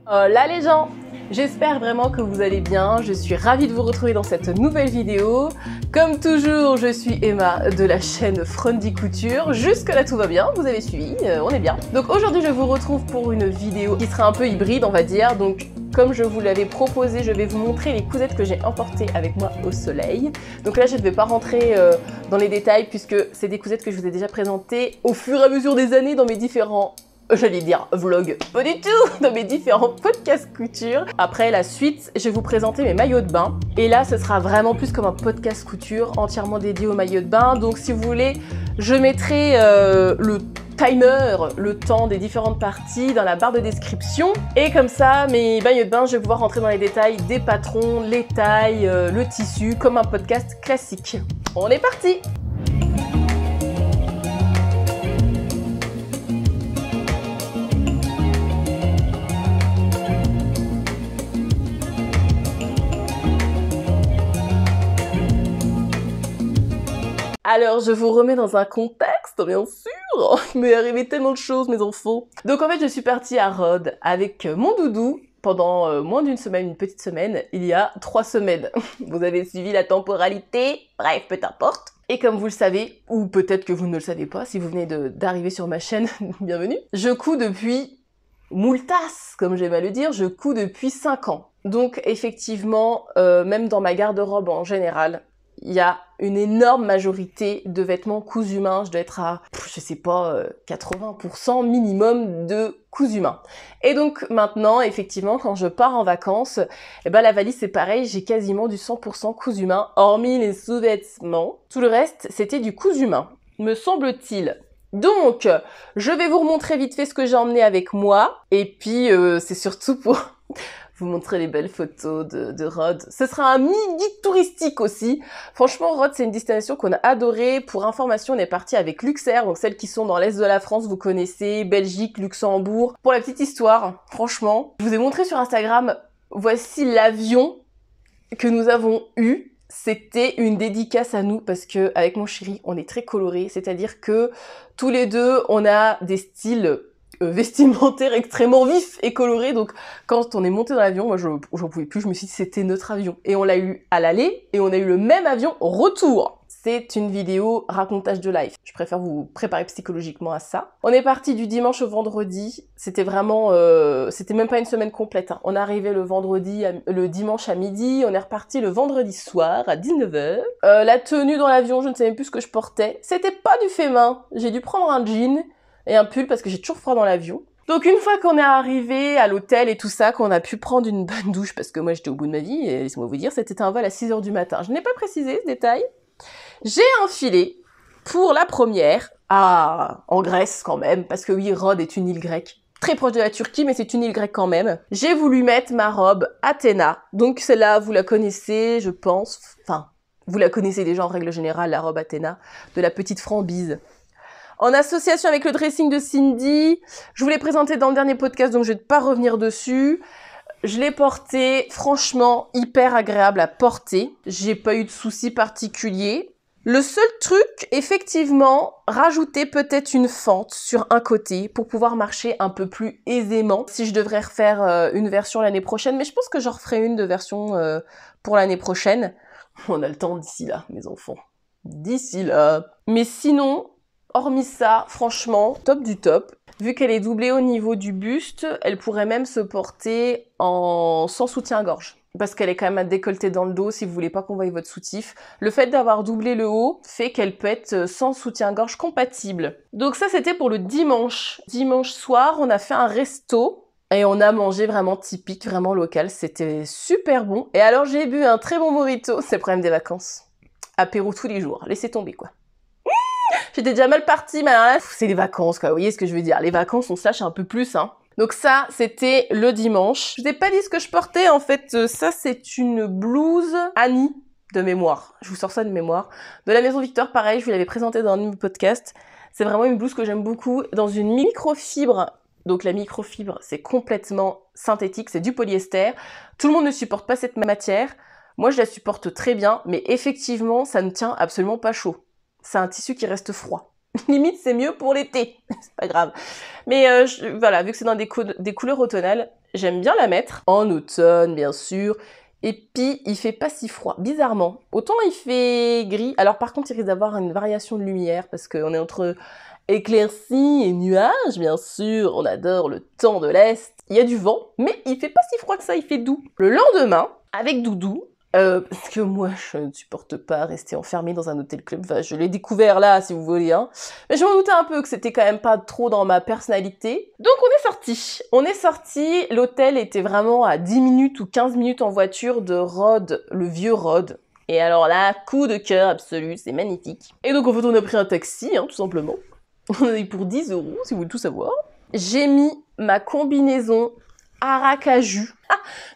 Hola les gens, j'espère vraiment que vous allez bien, je suis ravie de vous retrouver dans cette nouvelle vidéo. Comme toujours, je suis Emma de la chaîne Frondy Couture. Jusque là tout va bien, vous avez suivi, on est bien. Donc aujourd'hui je vous retrouve pour une vidéo qui sera un peu hybride on va dire. Donc comme je vous l'avais proposé, je vais vous montrer les cousettes que j'ai emportées avec moi au soleil. Donc là je ne vais pas rentrer dans les détails puisque c'est des cousettes que je vous ai déjà présentées au fur et à mesure des années dans mes différents j'allais dire vlog, pas du tout, dans mes différents podcasts couture. Après la suite, je vais vous présenter mes maillots de bain. Et là, ce sera vraiment plus comme un podcast couture entièrement dédié aux maillots de bain. Donc si vous voulez, je mettrai le timer, le temps des différentes parties dans la barre de description. Et comme ça, mes maillots de bain, je vais pouvoir rentrer dans les détails des patrons, les tailles, le tissu, comme un podcast classique. On est parti! Alors, je vous remets dans un contexte, bien sûr. Il m'est arrivé tellement de choses, mes enfants. Donc, en fait, je suis partie à Rhodes avec mon doudou pendant moins d'une semaine, une petite semaine, il y a 3 semaines. Vous avez suivi la temporalité, bref, peu importe. Et comme vous le savez, ou peut-être que vous ne le savez pas, si vous venez d'arriver sur ma chaîne, bienvenue. Je couds depuis moultasse, comme j'aime à le dire, je couds depuis 5 ans. Donc, effectivement, même dans ma garde-robe en général, il y a une énorme majorité de vêtements cousus main. Je dois être à, je sais pas, 80% minimum de cousus main. Et donc maintenant, effectivement, quand je pars en vacances, eh ben, la valise c'est pareil, j'ai quasiment du 100% cousu main, hormis les sous-vêtements. Tout le reste, c'était du cousu main, me semble-t-il. Donc, je vais vous remontrer vite fait ce que j'ai emmené avec moi. Et puis, c'est surtout pour vous montrer les belles photos de Rhodes. Ce sera un mini-guide touristique aussi. Franchement, Rhodes, c'est une destination qu'on a adorée. Pour information, on est parti avec Luxair, donc celles qui sont dans l'est de la France, vous connaissez, Belgique, Luxembourg. Pour la petite histoire, franchement, je vous ai montré sur Instagram, voici l'avion que nous avons eu. C'était une dédicace à nous parce que avec mon chéri, on est très colorés, c'est-à-dire que tous les deux, on a des styles vestimentaires extrêmement vifs et colorés. Donc quand on est monté dans l'avion, moi j'en pouvais plus, je me suis dit c'était notre avion. Et on l'a eu à l'aller et on a eu le même avion au retour. C'est une vidéo racontage de life. Je préfère vous préparer psychologiquement à ça. On est parti du dimanche au vendredi. C'était vraiment... c'était même pas une semaine complète. Hein. On est arrivé le dimanche à midi. On est reparti le vendredi soir à 19h. La tenue dans l'avion, je ne savais même plus ce que je portais. C'était pas du fait main. J'ai dû prendre un jean et un pull parce que j'ai toujours froid dans l'avion. Donc une fois qu'on est arrivé à l'hôtel et tout ça, qu'on a pu prendre une bonne douche parce que moi j'étais au bout de ma vie et laissez-moi vous dire, c'était un vol à 6h du matin. Je n'ai pas précisé ce détail. J'ai enfilé pour la première, en Grèce quand même, parce que oui, Rhodes est une île grecque, très proche de la Turquie, mais c'est une île grecque quand même. J'ai voulu mettre ma robe Athéna, donc celle-là, vous la connaissez, je pense, enfin, vous la connaissez déjà en règle générale, la robe Athéna, de la petite Framboise. En association avec le dressing de Cindy, je vous l'ai présenté dans le dernier podcast, donc je vais pas revenir dessus. Je l'ai porté, franchement, hyper agréable à porter. J'ai pas eu de soucis particuliers. Le seul truc, effectivement, rajouter peut-être une fente sur un côté pour pouvoir marcher un peu plus aisément. Si je devrais refaire une version l'année prochaine, mais je pense que j'en referai une de version pour l'année prochaine. On a le temps d'ici là, mes enfants. D'ici là. Mais sinon, hormis ça, franchement, top du top. Vu qu'elle est doublée au niveau du buste, elle pourrait même se porter sans soutien-gorge. Parce qu'elle est quand même à décolleter dans le dos si vous voulez pas qu'on voie votre soutif. Le fait d'avoir doublé le haut fait qu'elle peut être sans soutien-gorge compatible. Donc ça, c'était pour le dimanche. Dimanche soir, on a fait un resto et on a mangé vraiment typique, vraiment local. C'était super bon. Et alors, j'ai bu un très bon mojito. C'est le problème des vacances. Apéro tous les jours. Laissez tomber, quoi. J'étais déjà mal partie, mais alors là, c'est les vacances, quoi. Vous voyez ce que je veux dire? Les vacances, on se lâche un peu plus, hein. Donc ça, c'était le dimanche. Je vous ai pas dit ce que je portais, en fait. Ça, c'est une blouse Annie, de mémoire. Je vous sors ça de mémoire. De la Maison Victor, pareil, je vous l'avais présenté dans un de mes podcasts. C'est vraiment une blouse que j'aime beaucoup. Dans une microfibre. Donc la microfibre, c'est complètement synthétique, c'est du polyester. Tout le monde ne supporte pas cette matière. Moi, je la supporte très bien, mais effectivement, ça ne tient absolument pas chaud. C'est un tissu qui reste froid. Limite, c'est mieux pour l'été. C'est pas grave. Mais voilà, vu que c'est dans des couleurs automnales, j'aime bien la mettre. En automne, bien sûr. Et puis, il fait pas si froid, bizarrement. Autant il fait gris. Alors par contre, il risque d'avoir une variation de lumière parce qu'on est entre éclaircies et nuages, bien sûr. On adore le temps de l'Est. Il y a du vent, mais il fait pas si froid que ça, il fait doux. Le lendemain, avec Doudou, parce que moi, je ne supporte pas rester enfermée dans un hôtel club. Enfin, je l'ai découvert là, si vous voulez, hein. Mais je m'en doutais un peu que c'était quand même pas trop dans ma personnalité. Donc, on est sortis. On est sortis. L'hôtel était vraiment à 10 minutes ou 15 minutes en voiture de Rhodes, le vieux Rhodes. Et alors là, coup de cœur absolu, c'est magnifique. Et donc, en fait, on a pris un taxi, hein, tout simplement. On a eu pour 10 €, si vous voulez tout savoir. J'ai mis ma combinaison Aracaju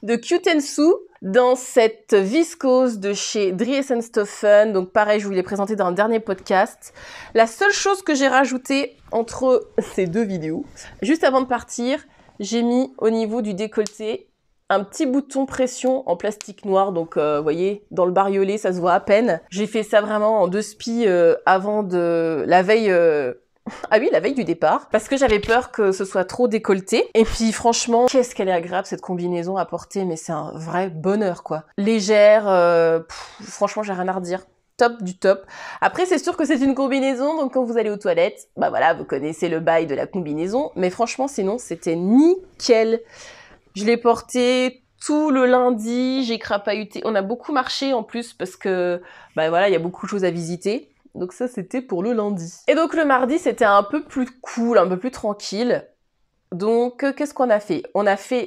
de Cutensu dans cette viscose de chez Dries & Stoffen. Donc pareil, je vous l'ai présenté dans un dernier podcast. La seule chose que j'ai rajoutée entre ces deux vidéos, juste avant de partir, j'ai mis au niveau du décolleté un petit bouton pression en plastique noir. Donc vous voyez, dans le bariolé, ça se voit à peine. J'ai fait ça vraiment en 2 spies avant de la veille... Ah oui, la veille du départ, parce que j'avais peur que ce soit trop décolleté. Et puis franchement, qu'est-ce qu'elle est agréable cette combinaison à porter, mais c'est un vrai bonheur quoi. Légère, franchement j'ai rien à redire. Top du top. Après c'est sûr que c'est une combinaison, donc quand vous allez aux toilettes, bah voilà, vous connaissez le bail de la combinaison, mais franchement sinon c'était nickel. Je l'ai porté tout le lundi, j'ai crapahuté, on a beaucoup marché en plus parce que bah voilà, il y a beaucoup de choses à visiter. Donc ça, c'était pour le lundi. Et donc le mardi, c'était un peu plus cool, un peu plus tranquille. Donc, qu'est-ce qu'on a fait?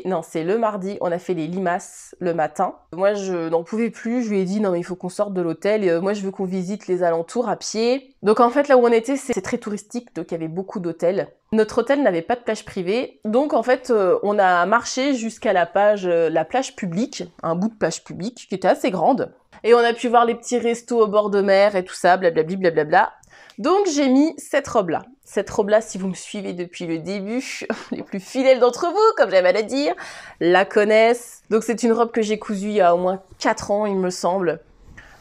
Non, c'est le mardi, on a fait les limaces le matin. Moi, je n'en pouvais plus, je lui ai dit, non mais il faut qu'on sorte de l'hôtel, et moi je veux qu'on visite les alentours à pied. Donc en fait, là où on était, c'est très touristique, donc il y avait beaucoup d'hôtels. Notre hôtel n'avait pas de plage privée, donc en fait, on a marché jusqu'à la plage publique, un bout de plage publique qui était assez grande. Et on a pu voir les petits restos au bord de mer et tout ça, blablabli, blablabla. Donc j'ai mis cette robe-là. Cette robe-là, si vous me suivez depuis le début, les plus fidèles d'entre vous, comme j'aime à le dire, la connaissent. Donc c'est une robe que j'ai cousue il y a au moins 4 ans, il me semble,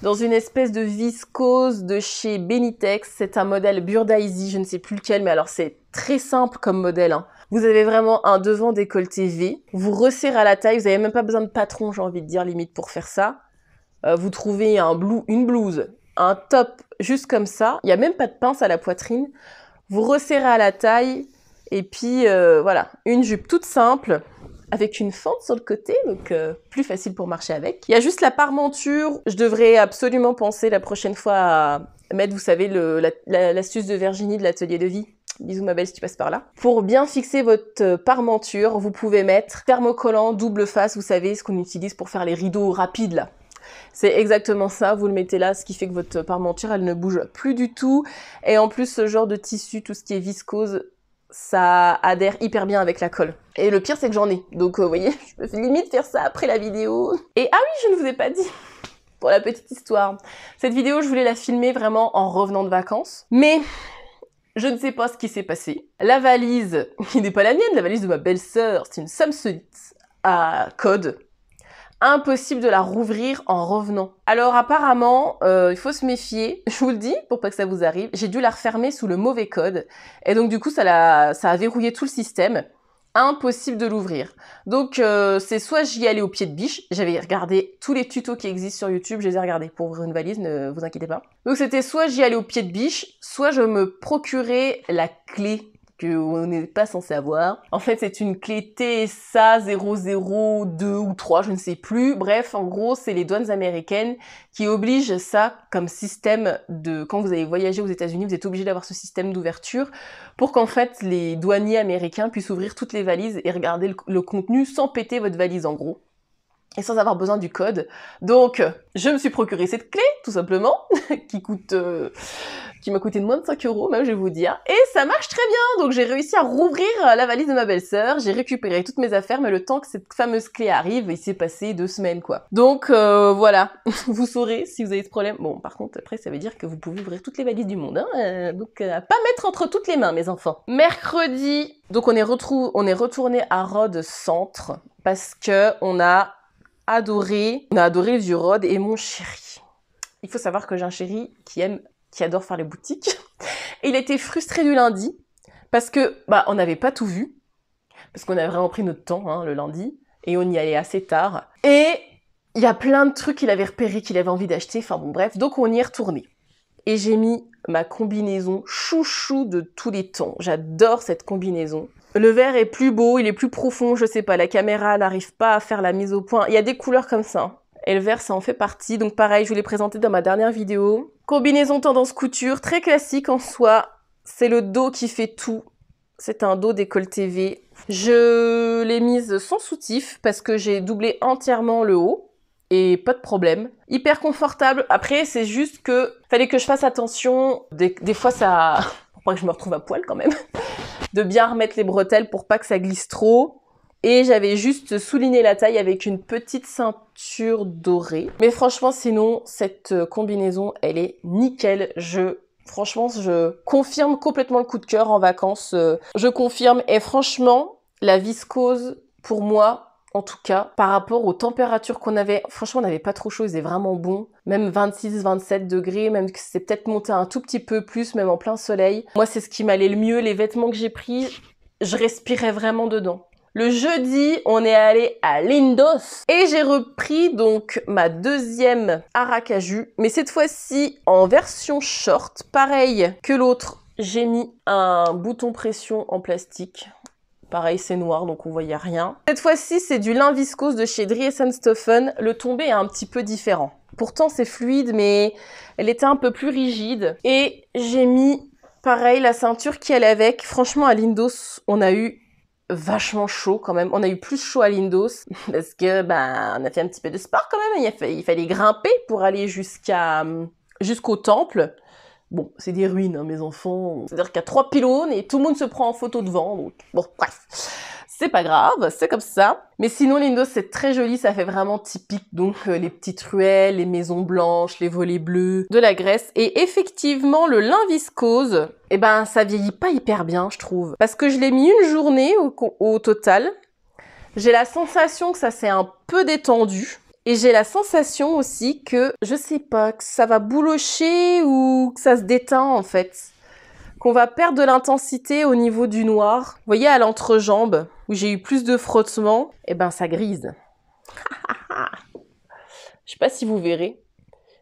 dans une espèce de viscose de chez Benitex. C'est un modèle Burdaisy, je ne sais plus lequel, mais alors c'est très simple comme modèle, hein. Vous avez vraiment un devant décolleté V, vous resserrez à la taille, vous n'avez même pas besoin de patron, j'ai envie de dire, limite, pour faire ça. Vous trouvez une blouse, un top, juste comme ça. Il n'y a même pas de pince à la poitrine. Vous resserrez à la taille. Et puis, voilà, une jupe toute simple, avec une fente sur le côté, donc plus facile pour marcher avec. Il y a juste la parmenture. Je devrais absolument penser la prochaine fois à mettre, vous savez, l'astuce de Virginie de l'atelier de vie. Bisous ma belle si tu passes par là. Pour bien fixer votre parmenture, vous pouvez mettre thermocollant double face, vous savez, ce qu'on utilise pour faire les rideaux rapides là. C'est exactement ça, vous le mettez là, ce qui fait que votre parmenture, elle ne bouge plus du tout. Et en plus, ce genre de tissu, tout ce qui est viscose, ça adhère hyper bien avec la colle. Et le pire, c'est que j'en ai. Donc, vous voyez, je peux limite faire ça après la vidéo. Et ah oui, je ne vous ai pas dit, pour la petite histoire. Cette vidéo, je voulais la filmer vraiment en revenant de vacances. Mais je ne sais pas ce qui s'est passé. La valise, qui n'est pas la mienne, la valise de ma belle-sœur, c'est une Samsonite à code. Impossible de la rouvrir en revenant. Alors apparemment, il faut se méfier, je vous le dis, pour pas que ça vous arrive. J'ai dû la refermer sous le mauvais code. Et donc du coup, ça a verrouillé tout le système. Impossible de l'ouvrir. Donc c'est soit j'y allais au pied de biche, j'avais regardé tous les tutos qui existent sur YouTube, je les ai regardés pour ouvrir une valise, ne vous inquiétez pas. Donc c'était soit j'y allais au pied de biche, soit je me procurais la clé qu'on n'est pas censé avoir. En fait, c'est une clé TSA 002 ou 3, je ne sais plus. Bref, en gros, c'est les douanes américaines qui obligent ça comme système de... Quand vous allez voyager aux États-Unis, vous êtes obligé d'avoir ce système d'ouverture pour qu'en fait, les douaniers américains puissent ouvrir toutes les valises et regarder le contenu sans péter votre valise, en gros. Et sans avoir besoin du code. Donc, je me suis procuré cette clé, tout simplement, qui m'a coûté moins de 5 €, même, je vais vous dire. Et ça marche très bien. Donc, j'ai réussi à rouvrir la valise de ma belle-sœur. J'ai récupéré toutes mes affaires, mais le temps que cette fameuse clé arrive, il s'est passé 2 semaines, quoi. Donc, voilà. Vous saurez si vous avez ce problème. Bon, par contre, après, ça veut dire que vous pouvez ouvrir toutes les valises du monde, hein. Donc, à pas mettre entre toutes les mains, mes enfants. Mercredi, donc, on est retourné à Rhodes Centre parce que on a adoré le vieux Rhodes et mon chéri. Il faut savoir que j'ai un chéri qui aime qui adore faire les boutiques. Et il était frustré du lundi parce que on n'avait pas tout vu, parce qu'on avait vraiment pris notre temps hein, le lundi et on y allait assez tard. Et il y a plein de trucs qu'il avait repérés, qu'il avait envie d'acheter, enfin bon bref, donc on y est retourné. Et j'ai mis ma combinaison chouchou de tous les temps. J'adore cette combinaison. Le vert est plus beau, il est plus profond, je sais pas, la caméra n'arrive pas à faire la mise au point. Il y a des couleurs comme ça. Et le vert, ça en fait partie. Donc pareil, je vous l'ai présenté dans ma dernière vidéo. Combinaison tendance couture, très classique en soi. C'est le dos qui fait tout. C'est un dos décolleté V. Je l'ai mise sans soutif parce que j'ai doublé entièrement le haut. Et pas de problème. Hyper confortable. Après, c'est juste que fallait que je fasse attention. Des fois, ça... pour pas que je me retrouve à poil quand même. De bien remettre les bretelles pour pas que ça glisse trop. Et j'avais juste souligné la taille avec une petite ceinture dorée. Mais franchement, sinon, cette combinaison, elle est nickel. Franchement, je confirme complètement le coup de cœur en vacances. Je confirme. Et franchement, la viscose, pour moi... En tout cas, par rapport aux températures qu'on avait, franchement, on n'avait pas trop chaud, il faisait vraiment bon. Même 26, 27 degrés, même que c'est peut-être monté un tout petit peu plus, même en plein soleil. Moi, c'est ce qui m'allait le mieux. Les vêtements que j'ai pris, je respirais vraiment dedans. Le jeudi, on est allé à Lindos et j'ai repris donc ma deuxième Aracaju, mais cette fois-ci en version short. Pareil que l'autre, j'ai mis un bouton pression en plastique. Pareil, c'est noir, donc on voyait rien. Cette fois-ci, c'est du lin viscose de chez Dries & Stoffen. Le tombé est un petit peu différent. Pourtant, c'est fluide, mais elle était un peu plus rigide. Et j'ai mis, pareil, la ceinture qui allait avec. Franchement, à Lindos, on a eu vachement chaud quand même. On a eu plus chaud à Lindos parce que, on a fait un petit peu de sport quand même. Il fallait grimper pour aller jusqu'au temple. Bon, c'est des ruines, hein, mes enfants. C'est-à-dire qu'il y a 3 pylônes et tout le monde se prend en photo devant. Donc, bon, bref. C'est pas grave, c'est comme ça. Mais sinon, Lindos, c'est très joli, ça fait vraiment typique. Donc, les petites ruelles, les maisons blanches, les volets bleus de la Grèce. Et effectivement, le lin viscose, ça vieillit pas hyper bien, je trouve. Parce que je l'ai mis une journée au total. J'ai la sensation que ça s'est un peu détendu. Et j'ai la sensation aussi que, je sais pas, que ça va boulocher ou que ça se déteint en fait. Qu'on va perdre de l'intensité au niveau du noir. Vous voyez à l'entrejambe, où j'ai eu plus de frottement, ça grise. Je sais pas si vous verrez,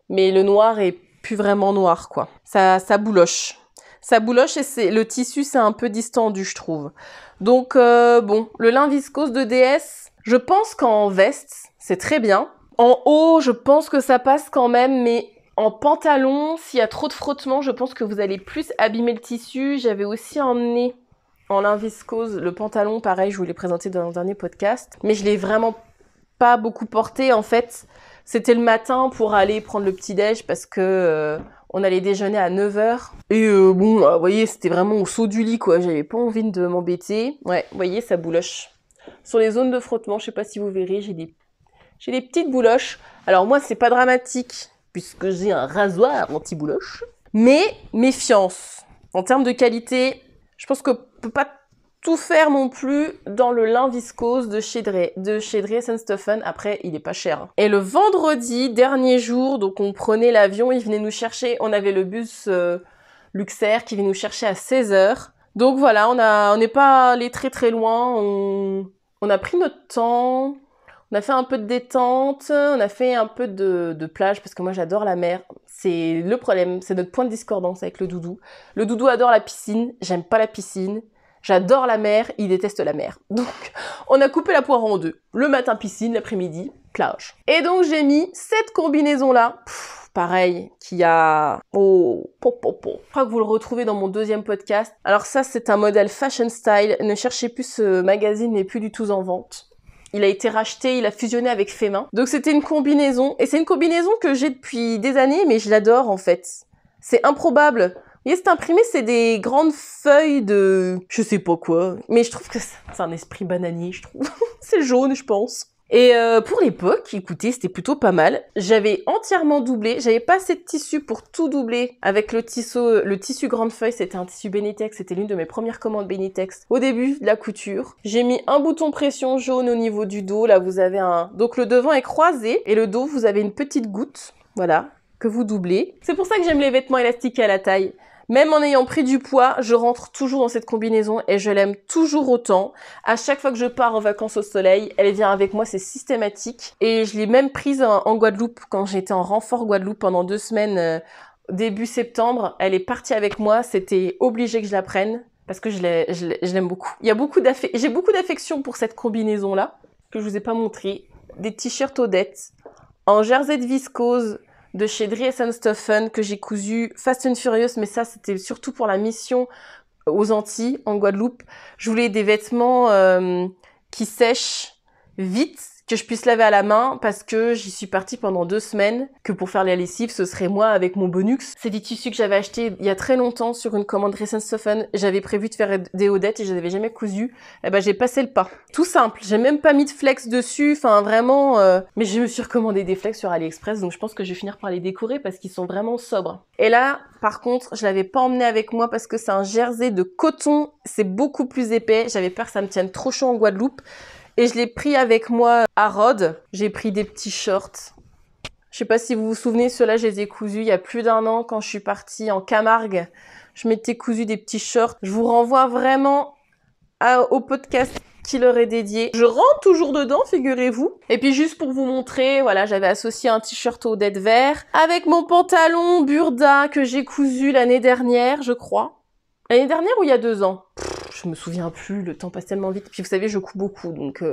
mais le noir est plus vraiment noir quoi. Ça bouloche. Ça bouloche et le tissu c'est un peu distendu je trouve. Donc le lin viscose de DS, je pense qu'en veste, c'est très bien. En haut, je pense que ça passe quand même, mais en pantalon, s'il y a trop de frottement, je pense que vous allez plus abîmer le tissu. J'avais aussi emmené en lin viscose le pantalon, pareil, je vous l'ai présenté dans le dernier podcast, mais je l'ai vraiment pas beaucoup porté. En fait, c'était le matin pour aller prendre le petit-déj parce que on allait déjeuner à 9h. Et vous voyez, c'était vraiment au saut du lit, quoi. J'avais pas envie de m'embêter. Ouais, vous voyez, ça bouloche. Sur les zones de frottement, je sais pas si vous verrez, j'ai des petites bouloches. Alors moi, c'est pas dramatique, puisque j'ai un rasoir anti-bouloche. Mais méfiance. En termes de qualité, je pense qu'on peut pas tout faire non plus dans le lin viscose de chez Dries & Stoffen. Après, il est pas cher. Et le vendredi, dernier jour, donc on prenait l'avion, il venait nous chercher. On avait le bus Luxair qui venait nous chercher à 16h. Donc voilà, on n'est pas allé très très loin. On a pris notre temps. On a fait un peu de détente, on a fait un peu de plage, parce que moi j'adore la mer. C'est le problème, c'est notre point de discordance avec le doudou. Le doudou adore la piscine, j'aime pas la piscine. J'adore la mer, il déteste la mer. Donc, on a coupé la poire en deux. Le matin piscine, l'après-midi plage. Et donc j'ai mis cette combinaison-là, pareil, qui a... Je crois que vous le retrouvez dans mon deuxième podcast. Alors ça, c'est un modèle fashion style. Ne cherchez plus, ce magazine n'est plus du tout en vente. Il a été racheté, il a fusionné avec Femin. Donc c'était une combinaison. Et c'est une combinaison que j'ai depuis des années, mais je l'adore en fait. C'est improbable. Vous voyez, c'est imprimé, c'est des grandes feuilles de... je sais pas quoi. Mais je trouve que c'est un esprit bananier, je trouve. C'est jaune, je pense. Et pour l'époque, écoutez, c'était plutôt pas mal. J'avais entièrement doublé. J'avais pas assez de tissu pour tout doubler avec le tissu grande feuille. C'était un tissu Benitex. C'était l'une de mes premières commandes Benitex au début de la couture. J'ai mis un bouton pression jaune au niveau du dos. Là, vous avez donc le devant est croisé et le dos, vous avez une petite goutte. Voilà. que vous doublez. C'est pour ça que j'aime les vêtements élastiques à la taille. Même en ayant pris du poids, je rentre toujours dans cette combinaison et je l'aime toujours autant. À chaque fois que je pars en vacances au soleil, elle vient avec moi, c'est systématique. Et je l'ai même prise en Guadeloupe quand j'étais en renfort Guadeloupe pendant 2 semaines début septembre. Elle est partie avec moi, c'était obligé que je la prenne parce que je l'aime beaucoup. J'ai beaucoup d'affection pour cette combinaison-là que je vous ai pas montré. Des t-shirts Odette en jersey de viscose de chez Dries & Stoffen que j'ai cousu Fast and Furious, mais ça c'était surtout pour la mission aux Antilles, en Guadeloupe. Je voulais des vêtements qui sèchent vite, que je puisse laver à la main parce que j'y suis partie pendant 2 semaines, que pour faire la lessive, ce serait moi avec mon Bonux. C'est des tissus que j'avais achetés il y a très longtemps sur une commande Dries & Stoffen. J'avais prévu de faire des Odettes et je les avais jamais cousus. Eh ben, j'ai passé le pas. Tout simple. J'ai même pas mis de flex dessus. Enfin, vraiment, mais je me suis recommandé des flex sur AliExpress, donc je pense que je vais finir par les décorer parce qu'ils sont vraiment sobres. Et là, par contre, je l'avais pas emmené avec moi parce que c'est un jersey de coton. C'est beaucoup plus épais. J'avais peur que ça me tienne trop chaud en Guadeloupe. Et je l'ai pris avec moi à Rhodes. J'ai pris des petits shorts. Je sais pas si vous vous souvenez, ceux-là, je les ai cousus il y a plus d'1 an quand je suis partie en Camargue. Je m'étais cousu des petits shorts. Je vous renvoie vraiment au podcast qui leur est dédié. Je rentre toujours dedans, figurez-vous. Et puis juste pour vous montrer, voilà, j'avais associé un t-shirt Odette vert avec mon pantalon Burda que j'ai cousu l'année dernière, je crois. L'année dernière ou il y a 2 ans? Je me souviens plus, le temps passe tellement vite. Puis vous savez, je couds beaucoup, donc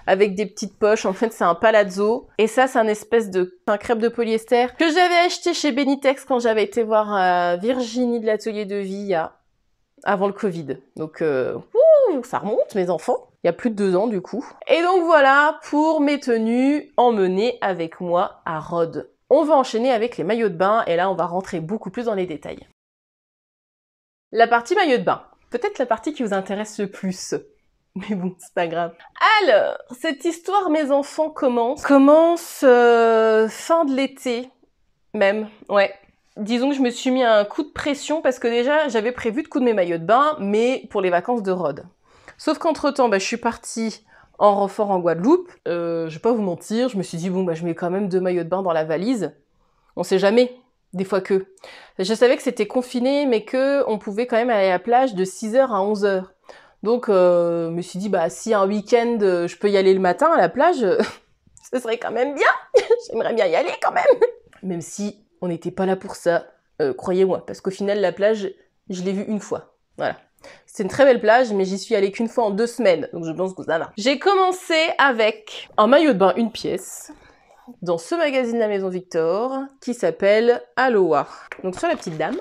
avec des petites poches. En fait, c'est un palazzo. Et ça, c'est un crêpe de polyester que j'avais acheté chez Benitex quand j'avais été voir Virginie de l'atelier de vie avant le Covid. Donc, ça remonte, mes enfants. Il y a plus de 2 ans, du coup. Et donc voilà pour mes tenues emmenées avec moi à Rhodes. On va enchaîner avec les maillots de bain. Et là, on va rentrer beaucoup plus dans les détails. La partie maillot de bain. Peut-être la partie qui vous intéresse le plus. Mais bon, c'est pas grave. Alors, cette histoire, mes enfants, commence fin de l'été, même, ouais. Disons que je me suis mis un coup de pression parce que déjà, j'avais prévu de coudre mes maillots de bain, mais pour les vacances de Rhodes. Sauf qu'entre-temps, je suis partie en renfort en Guadeloupe. Je vais pas vous mentir, je me suis dit, bon, je mets quand même 2 maillots de bain dans la valise. On sait jamais. Des fois que. Je savais que c'était confiné, mais que on pouvait quand même aller à la plage de 6h à 11h. Donc, je me suis dit, si un week-end, je peux y aller le matin à la plage, ce serait quand même bien. J'aimerais bien y aller quand même. Même si on n'était pas là pour ça, croyez-moi. Parce qu'au final, la plage, je l'ai vue 1 fois. Voilà. C'est une très belle plage, mais j'y suis allée qu'1 fois en 2 semaines. Donc, je pense que ça va. J'ai commencé avec un maillot de bain 1 pièce. Dans ce magazine La Maison Victor, qui s'appelle Aloha. Donc sur la petite dame.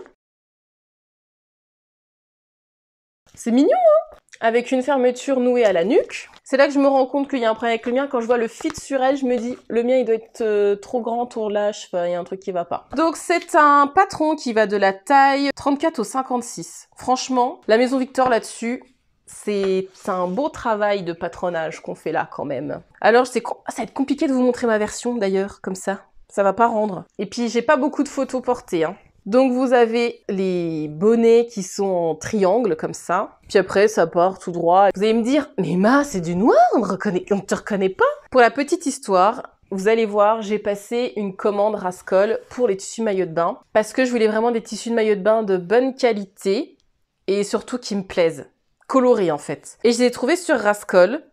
C'est mignon, hein? Avec une fermeture nouée à la nuque. C'est là que je me rends compte qu'il y a un problème avec le mien. Quand je vois le fit sur elle, je me dis, le mien, il doit être trop grand, trop lâche. Enfin, il y a un truc qui va pas. Donc c'est un patron qui va de la taille 34 au 56. Franchement, La Maison Victor là-dessus, c'est un beau travail de patronage qu'on fait là quand même. Alors ça va être compliqué de vous montrer ma version d'ailleurs, comme ça. Ça va pas rendre. Et puis j'ai pas beaucoup de photos portées, hein. Donc vous avez les bonnets qui sont en triangle comme ça. Puis après ça part tout droit. Vous allez me dire, mais Ma, c'est du noir, on te reconnaît pas. Pour la petite histoire, vous allez voir, j'ai passé une commande Rascol pour les tissus maillots de bain. Parce que je voulais vraiment des tissus de maillots de bain de bonne qualité et surtout qui me plaisent. Colorés en fait. Et je les ai trouvés sur Rascol.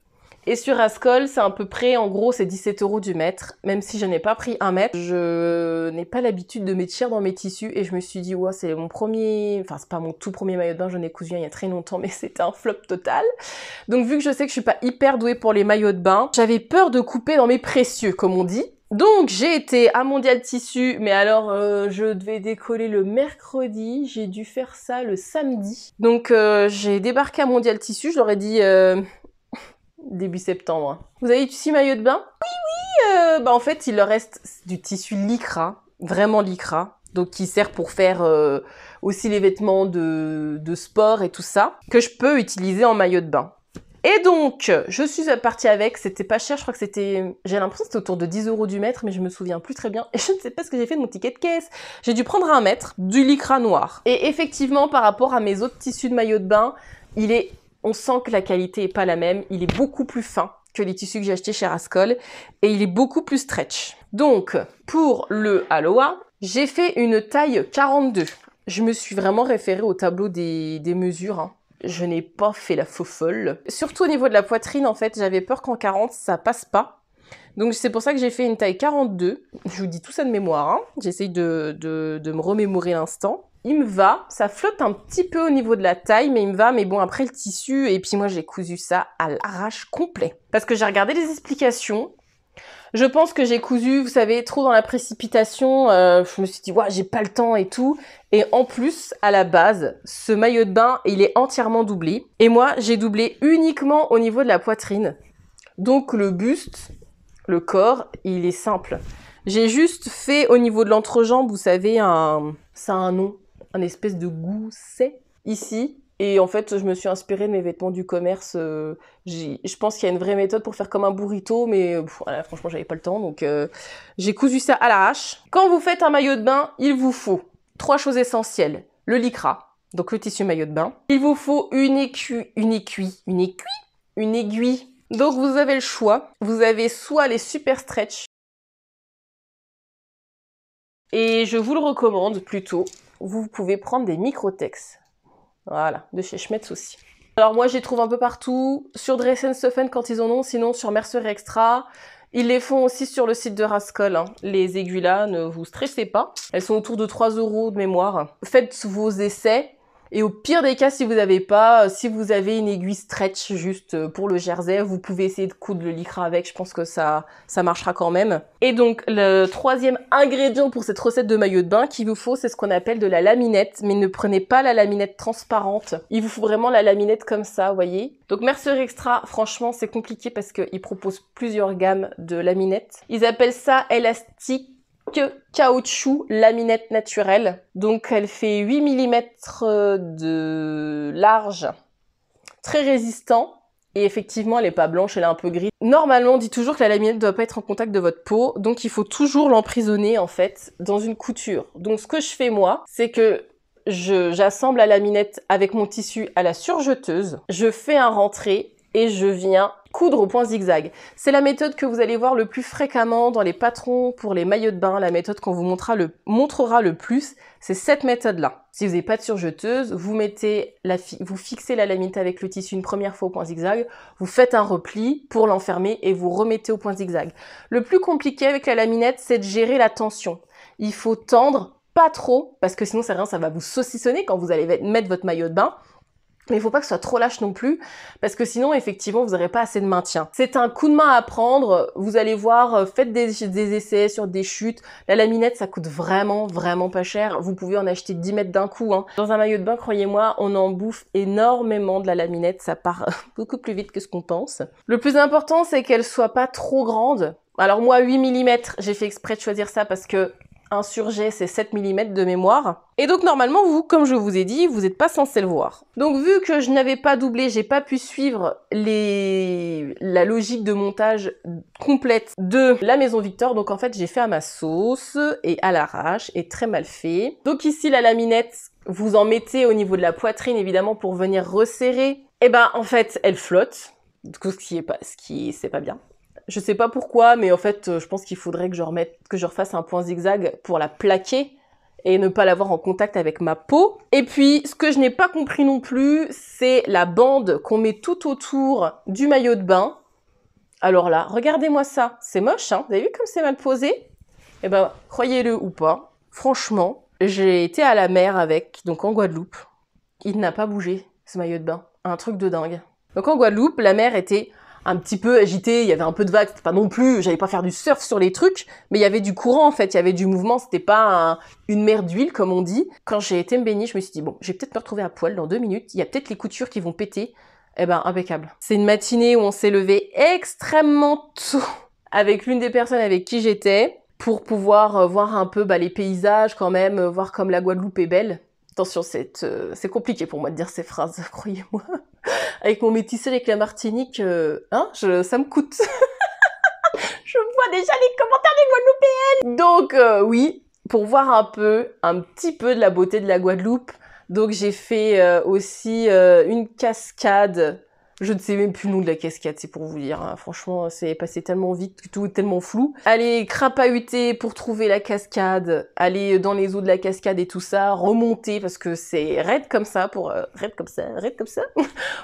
Et sur Rascol, c'est à peu près, en gros, c'est 17 € du mètre. Même si je n'ai pas pris 1 mètre, je n'ai pas l'habitude de m'étirer dans mes tissus. Et je me suis dit, ouais, c'est mon premier... Enfin, c'est pas mon tout premier maillot de bain, j'en ai cousu un il y a très longtemps, mais c'était un flop total. Donc vu que je sais que je suis pas hyper douée pour les maillots de bain, j'avais peur de couper dans mes précieux, comme on dit. Donc j'ai été à Mondial Tissu, mais alors je devais décoller le mercredi, j'ai dû faire ça le samedi. Donc j'ai débarqué à Mondial Tissu, je leur ai dit début septembre. Vous avez du tissu maillot de bain? Oui, en fait il leur reste du tissu lycra, vraiment lycra, donc qui sert pour faire aussi les vêtements de sport et tout ça, que je peux utiliser en maillot de bain. Et donc, je suis partie avec, c'était pas cher, je crois que c'était, j'ai l'impression que c'était autour de 10 € du mètre, mais je me souviens plus très bien. Et je ne sais pas ce que j'ai fait de mon ticket de caisse. J'ai dû prendre 1 mètre, du lycra noir. Et effectivement, par rapport à mes autres tissus de maillot de bain, on sent que la qualité est pas la même. Il est beaucoup plus fin que les tissus que j'ai achetés chez Rascol. Et il est beaucoup plus stretch. Donc, pour le Aloha, J'ai fait une taille 42. Je me suis vraiment référée au tableau des mesures, hein. Je n'ai pas fait la faux folle. Surtout au niveau de la poitrine, en fait, j'avais peur qu'en 40, ça passe pas. Donc c'est pour ça que j'ai fait une taille 42. Je vous dis tout ça de mémoire, hein. J'essaye de me remémorer l'instant. Il me va, ça flotte un petit peu au niveau de la taille, mais il me va. Mais bon, après le tissu, et puis moi j'ai cousu ça à l'arrache complet. Parce que j'ai regardé les explications. Je pense que j'ai cousu, vous savez, trop dans la précipitation. Je me suis dit, ouais, j'ai pas le temps et tout. Et en plus, à la base, ce maillot de bain, il est entièrement doublé. Et moi, j'ai doublé uniquement au niveau de la poitrine. Donc le buste, le corps, il est simple. J'ai juste fait au niveau de l'entrejambe, vous savez, ça a un nom, un espèce de gousset ici. Et en fait, je me suis inspirée de mes vêtements du commerce. Je pense qu'il y a une vraie méthode pour faire comme un burrito, mais voilà, franchement, j'avais pas le temps. Donc, j'ai cousu ça à l'arrache. Quand vous faites un maillot de bain, il vous faut 3 choses essentielles. Le lycra, donc le tissu maillot de bain. Il vous faut une aiguille. Donc, vous avez le choix. Vous avez soit les super stretch. Et je vous le recommande plutôt. Vous pouvez prendre des Microtex. Voilà, de chez Schmetz aussi. Alors moi, je les trouve un peu partout, sur Dress & Stephen quand ils en ont, sinon sur Mercer Extra. Ils les font aussi sur le site de Rascol, hein. Les aiguilles là, ne vous stressez pas. Elles sont autour de 3 € de mémoire. Faites vos essais. Et au pire des cas, si vous n'avez pas, si vous avez une aiguille stretch juste pour le jersey, vous pouvez essayer de coudre le lycra avec. Je pense que ça marchera quand même. Et donc, le troisième ingrédient pour cette recette de maillot de bain qu'il vous faut, c'est ce qu'on appelle de la laminette. Mais ne prenez pas la laminette transparente. Il vous faut vraiment la laminette comme ça, vous voyez. Donc, Mercer Extra, franchement, c'est compliqué parce qu'ils proposent plusieurs gammes de laminettes. Ils appellent ça élastique caoutchouc laminette naturelle. Donc elle fait 8 mm de large, très résistant. Et effectivement, elle est pas blanche, elle est un peu grise. Normalement, on dit toujours que la laminette ne doit pas être en contact de votre peau, donc il faut toujours l'emprisonner en fait dans une couture. Donc ce que je fais moi, c'est que j'assemble la laminette avec mon tissu à la surjeteuse, je fais un rentré et je viens coudre au point zigzag. C'est la méthode que vous allez voir le plus fréquemment dans les patrons pour les maillots de bain, la méthode qu'on vous montrera le plus, c'est cette méthode-là. Si vous n'avez pas de surjeteuse, vous fixez la laminette avec le tissu une première fois au point zigzag, vous faites un repli pour l'enfermer et vous remettez au point zigzag. Le plus compliqué avec la laminette, c'est de gérer la tension. Il faut tendre, pas trop, parce que sinon ça va vous saucissonner quand vous allez mettre votre maillot de bain. Mais il faut pas que ce soit trop lâche non plus, parce que sinon, effectivement, vous n'aurez pas assez de maintien. C'est un coup de main à prendre. Vous allez voir, faites des essais sur des chutes. La laminette, ça coûte vraiment, vraiment pas cher. Vous pouvez en acheter 10 mètres d'un coup, hein. Dans un maillot de bain, croyez-moi, on en bouffe énormément de la laminette. Ça part beaucoup plus vite que ce qu'on pense. Le plus important, c'est qu'elle soit pas trop grande. Alors moi, 8 mm, j'ai fait exprès de choisir ça parce que un surjet, c'est 7 mm de mémoire. Et donc, normalement, vous, comme je vous ai dit, vous n'êtes pas censé le voir. Donc, vu que je n'avais pas doublé, j'ai pas pu suivre la logique de montage complète de la Maison Victor. Donc, en fait, j'ai fait à ma sauce et à l'arrache et très mal fait. Donc, ici, la laminette, vous en mettez au niveau de la poitrine, évidemment, pour venir resserrer. Et ben, en fait, elle flotte. Du coup, c'est pas bien. Je sais pas pourquoi, mais en fait, je pense qu'il faudrait que je refasse un point zigzag pour la plaquer et ne pas l'avoir en contact avec ma peau. Et puis, ce que je n'ai pas compris non plus, c'est la bande qu'on met tout autour du maillot de bain. Alors là, regardez-moi ça. C'est moche, hein? Vous avez vu comme c'est mal posé? Eh ben, croyez-le ou pas, franchement, j'ai été à la mer avec, donc en Guadeloupe. Il n'a pas bougé, ce maillot de bain. Un truc de dingue. Donc en Guadeloupe, la mer était un petit peu agité, il y avait un peu de vagues, c'était pas non plus, j'allais pas faire du surf sur les trucs, mais il y avait du courant en fait, il y avait du mouvement, c'était pas une mer d'huile comme on dit. Quand j'ai été me baigner, je me suis dit bon, je vais peut-être me retrouver à poil dans 2 minutes, il y a peut-être les coutures qui vont péter. Eh ben, impeccable. C'est une matinée où on s'est levé extrêmement tôt avec l'une des personnes avec qui j'étais pour pouvoir voir un peu les paysages quand même, voir comme la Guadeloupe est belle. Attention, c'est compliqué pour moi de dire ces phrases, croyez-moi. Avec mon métissage avec la Martinique, ça me coûte. Je vois déjà les commentaires des Guadeloupéennes. Donc oui, pour voir un petit peu de la beauté de la Guadeloupe. Donc j'ai fait aussi une cascade Je ne sais même plus le nom de la cascade, c'est pour vous dire. Hein. Franchement, c'est passé tellement vite, tout est tellement flou. Aller crapahuter pour trouver la cascade, aller dans les eaux de la cascade et tout ça, remonter parce que c'est raide comme ça, raide comme ça,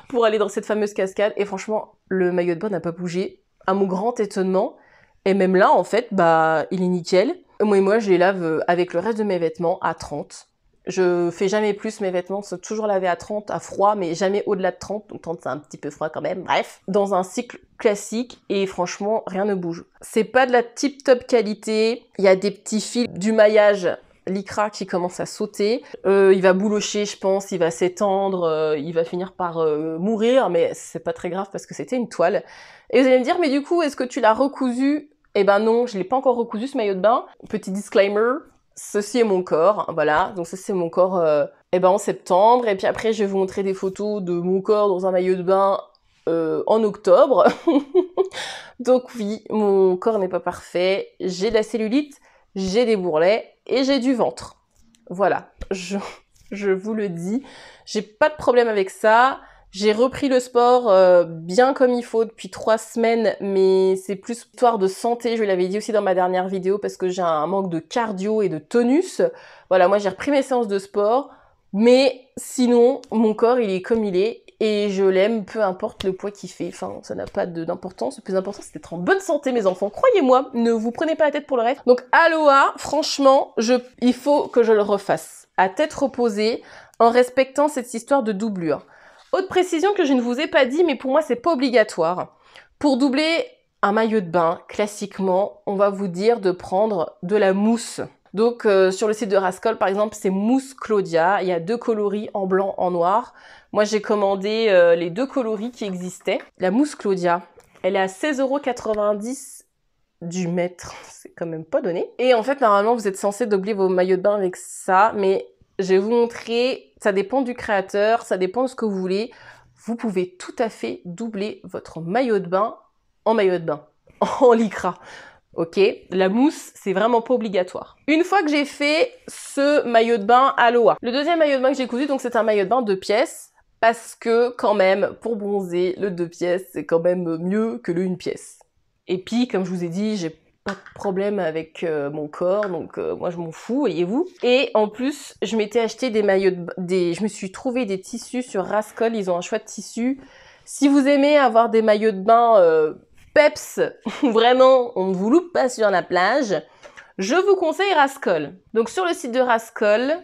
pour aller dans cette fameuse cascade. Et franchement, le maillot de bain n'a pas bougé, à mon grand étonnement. Et même là, en fait, bah, il est nickel. Moi, je les lave avec le reste de mes vêtements à 30. Je fais jamais plus mes vêtements, c'est toujours laver à 30, à froid, mais jamais au-delà de 30. Donc 30, c'est un petit peu froid quand même. Bref, dans un cycle classique, et franchement, rien ne bouge. C'est pas de la tip-top qualité. Il y a des petits fils du maillage lycra qui commence à sauter. Il va boulocher, je pense, il va s'étendre, il va finir par mourir, mais c'est pas très grave parce que c'était une toile. Et vous allez me dire, mais du coup, est-ce que tu l'as recousu? Eh ben non, je l'ai pas encore recousu ce maillot de bain. Petit disclaimer, ceci est mon corps, voilà. Donc ça c'est mon corps en septembre. Et puis après, je vais vous montrer des photos de mon corps dans un maillot de bain en octobre. Donc oui, mon corps n'est pas parfait. J'ai de la cellulite, j'ai des bourrelets et j'ai du ventre. Voilà, je vous le dis. J'ai pas de problème avec ça. J'ai repris le sport bien comme il faut depuis 3 semaines, mais c'est plus histoire de santé, je l'avais dit aussi dans ma dernière vidéo, parce que j'ai un manque de cardio et de tonus. Voilà, moi j'ai repris mes séances de sport, mais sinon, mon corps il est comme il est, et je l'aime, peu importe le poids qu'il fait. Enfin, ça n'a pas d'importance. Le plus important, c'est d'être en bonne santé, mes enfants. Croyez-moi, ne vous prenez pas la tête pour le reste. Donc, Aloha, franchement, il faut que je le refasse. À tête reposée, en respectant cette histoire de doublure. Autre précision que je ne vous ai pas dit, mais pour moi, c'est pas obligatoire. Pour doubler un maillot de bain, classiquement, on va vous dire de prendre de la mousse. Donc, sur le site de Rascol, par exemple, c'est mousse Claudia. Il y a 2 coloris, en blanc, en noir. Moi, j'ai commandé les 2 coloris qui existaient. La mousse Claudia, elle est à 16,90 € du mètre. C'est quand même pas donné. Et en fait, normalement, vous êtes censé doubler vos maillots de bain avec ça, mais je vais vous montrer, ça dépend du créateur, ça dépend de ce que vous voulez. Vous pouvez tout à fait doubler votre maillot de bain en maillot de bain, en lycra. Ok, la mousse, c'est vraiment pas obligatoire. Une fois que j'ai fait ce maillot de bain Aloha, le deuxième maillot de bain que j'ai cousu, donc c'est un maillot de bain 2 pièces, parce que quand même, pour bronzer, le 2 pièces, c'est quand même mieux que le 1 pièce. Et puis, comme je vous ai dit, j'ai pas de problème avec mon corps, donc moi je m'en fous, voyez-vous. Et en plus, je m'étais acheté des maillots je me suis trouvé des tissus sur Rascol, ils ont un choix de tissus. Si vous aimez avoir des maillots de bain peps, vraiment, on ne vous loupe pas sur la plage, je vous conseille Rascol. Donc sur le site de Rascol,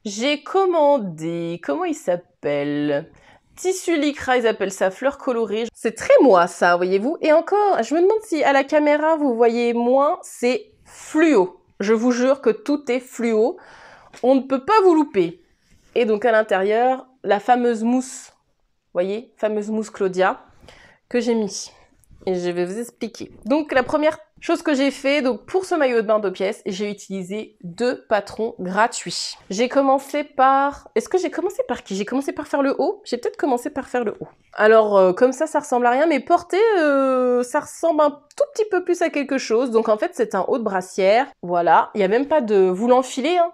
j'ai commandé, comment il s'appelle ? Tissu lycra, ils appellent ça fleur colorée. C'est très moi ça, voyez-vous. Et encore, je me demande si à la caméra vous voyez moins, c'est fluo. Je vous jure que tout est fluo. On ne peut pas vous louper. Et donc à l'intérieur, la fameuse mousse, voyez, fameuse mousse Claudia, que j'ai mis. Et je vais vous expliquer. Donc la première chose que j'ai fait, donc pour ce maillot de bain 2 pièces, j'ai utilisé 2 patrons gratuits. J'ai commencé par... Est-ce que j'ai commencé par qui? J'ai commencé par faire le haut. J'ai peut-être commencé par faire le haut. Alors comme ça ressemble à rien, mais porter, ça ressemble un tout petit peu plus à quelque chose. Donc en fait c'est un haut de brassière. Voilà, il n'y a même pas de... Vous l'enfilez, hein,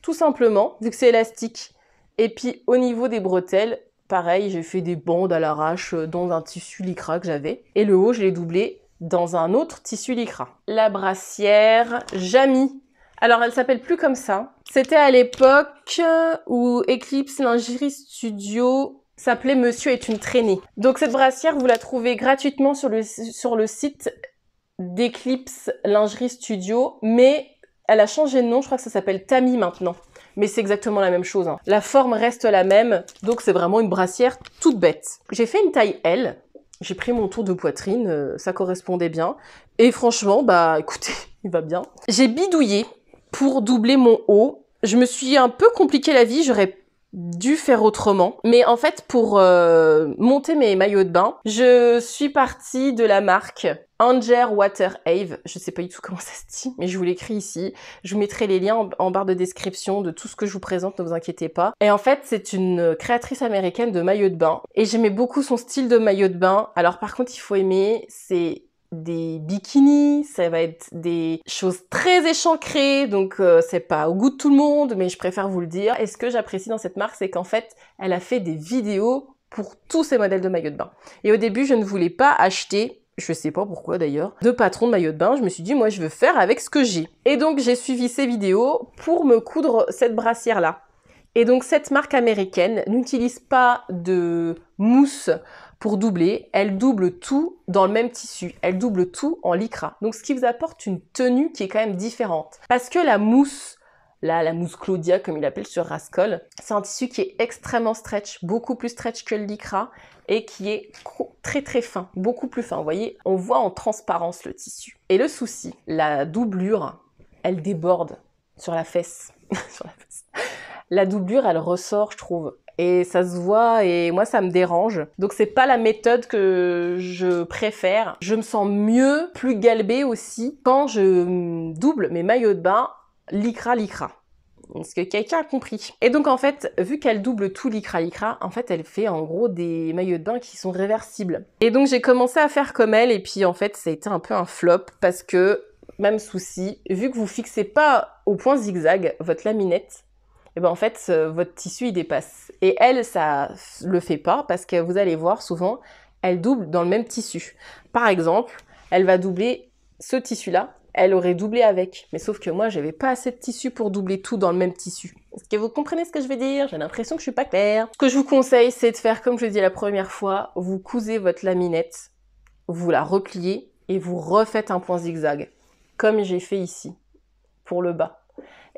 tout simplement, vu que c'est élastique. Et puis au niveau des bretelles, pareil, j'ai fait des bandes à l'arrache dans un tissu lycra que j'avais. Et le haut, je l'ai doublé dans un autre tissu lycra. La brassière Jamie. Alors, elle s'appelle plus comme ça. C'était à l'époque où Eclipse Lingerie Studio s'appelait Monsieur est une traînée. Donc, cette brassière, vous la trouvez gratuitement sur le site d'Eclipse Lingerie Studio, mais elle a changé de nom. Je crois que ça s'appelle Tammy maintenant. Mais c'est exactement la même chose. Hein. La forme reste la même, donc c'est vraiment une brassière toute bête. J'ai fait une taille L, j'ai pris mon tour de poitrine, ça correspondait bien. Et franchement, bah écoutez, il va bien. J'ai bidouillé pour doubler mon haut. Je me suis un peu compliqué la vie, j'aurais dû faire autrement. Mais en fait, pour monter mes maillots de bain, je suis partie de la marque Anger Water Ave. Je sais pas du tout comment ça se dit, mais je vous l'écris ici. Je vous mettrai les liens en barre de description de tout ce que je vous présente, ne vous inquiétez pas. Et en fait, c'est une créatrice américaine de maillots de bain. Et j'aimais beaucoup son style de maillot de bain. Alors par contre, il faut aimer, c'est des bikinis, ça va être des choses très échancrées, donc c'est pas au goût de tout le monde, mais je préfère vous le dire. Et ce que j'apprécie dans cette marque, c'est qu'en fait, elle a fait des vidéos pour tous ces modèles de maillot de bain. Et au début, je ne voulais pas acheter, je sais pas pourquoi d'ailleurs, de patron de maillot de bain. Je me suis dit, moi, je veux faire avec ce que j'ai. Et donc, j'ai suivi ces vidéos pour me coudre cette brassière-là. Et donc, cette marque américaine n'utilise pas de mousse pour doubler. Elle double tout dans le même tissu. Elle double tout en lycra. Donc, ce qui vous apporte une tenue qui est quand même différente. Parce que la mousse, là, la mousse Claudia, comme il l'appelle sur Rascol, c'est un tissu qui est extrêmement stretch, beaucoup plus stretch que le lycra et qui est très très fin, beaucoup plus fin. Vous voyez, on voit en transparence le tissu. Et le souci, la doublure, elle déborde sur la fesse. Sur la fesse. La doublure, elle ressort, je trouve. Et ça se voit, et moi, ça me dérange. Donc, c'est pas la méthode que je préfère. Je me sens mieux, plus galbée aussi, quand je double mes maillots de bain lycra. Est-ce que quelqu'un a compris? Et donc, en fait, vu qu'elle double tout lycra, en fait, elle fait en gros des maillots de bain qui sont réversibles. Et donc, j'ai commencé à faire comme elle, et puis en fait, ça a été un peu un flop, parce que, même souci, vu que vous fixez pas au point zigzag votre laminette, et ben en fait, votre tissu, il dépasse. Et elle, ça le fait pas parce que vous allez voir souvent, elle double dans le même tissu. Par exemple, elle va doubler ce tissu-là, elle aurait doublé avec. Mais sauf que moi, j'avais pas assez de tissu pour doubler tout dans le même tissu. Est-ce que vous comprenez ce que je veux dire? J'ai l'impression que je suis pas claire. Ce que je vous conseille, c'est de faire comme je l'ai dit la première fois, vous cousez votre laminette, vous la repliez et vous refaites un point zigzag, comme j'ai fait ici, pour le bas.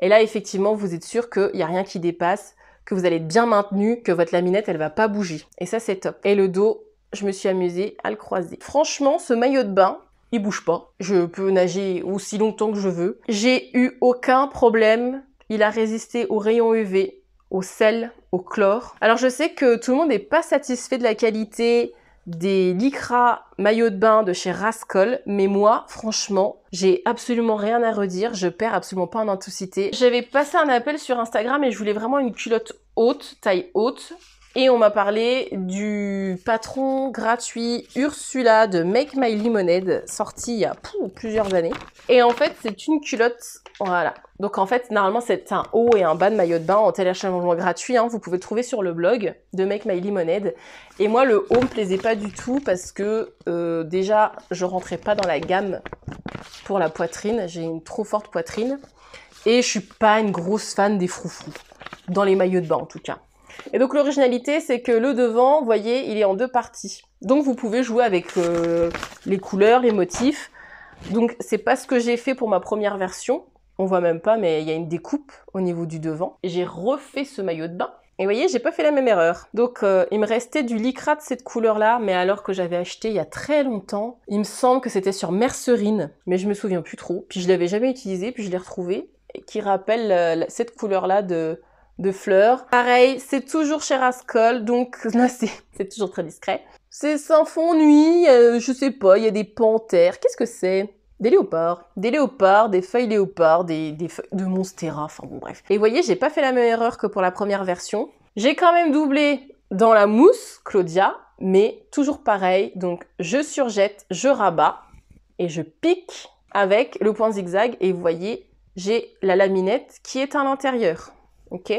Et là, effectivement, vous êtes sûr qu'il n'y a rien qui dépasse, que vous allez être bien maintenu, que votre laminette, elle va pas bouger. Et ça, c'est top. Et le dos, je me suis amusée à le croiser. Franchement, ce maillot de bain, il bouge pas. Je peux nager aussi longtemps que je veux. J'ai eu aucun problème. Il a résisté aux rayons UV, au sel, au chlore. Alors, je sais que tout le monde n'est pas satisfait de la qualité des lycra maillots de bain de chez Rascol, mais moi, franchement, j'ai absolument rien à redire, je perds absolument pas en intensité. J'avais passé un appel sur Instagram et je voulais vraiment une culotte haute, taille haute, et on m'a parlé du patron gratuit Ursula de Make My Lemonade, sorti il y a plusieurs années. Et en fait, c'est une culotte, voilà. Donc en fait, normalement, c'est un haut et un bas de maillot de bain en téléchargement gratuit. Hein. Vous pouvez le trouver sur le blog de Make My Lemonade. Et moi, le haut me plaisait pas du tout parce que déjà, je rentrais pas dans la gamme pour la poitrine. J'ai une trop forte poitrine. Et je suis pas une grosse fan des froufrous. Dans les maillots de bain, en tout cas. Et donc l'originalité, c'est que le devant, vous voyez, il est en deux parties. Donc vous pouvez jouer avec les couleurs, les motifs. Donc c'est pas ce que j'ai fait pour ma première version. On voit même pas, mais il y a une découpe au niveau du devant. J'ai refait ce maillot de bain. Et vous voyez, j'ai pas fait la même erreur. Donc il me restait du lycra de cette couleur-là, mais alors que j'avais acheté il y a très longtemps. Il me semble que c'était sur Mercerine, mais je me souviens plus trop. Puis je l'avais jamais utilisé, puis je l'ai retrouvé, qui rappelle cette couleur-là de fleurs. Pareil, c'est toujours chez Rascol, donc là c'est toujours très discret. C'est sans fond nuit, je sais pas, il y a des panthères. Qu'est-ce que c'est? Des léopards, des feuilles léopards, des feuilles de Monstera, enfin bon bref. Et vous voyez, j'ai pas fait la même erreur que pour la première version. J'ai quand même doublé dans la mousse Claudia, mais toujours pareil, donc je surjette, je rabats et je pique avec le point zigzag et vous voyez, j'ai la laminette qui est à l'intérieur. Ok,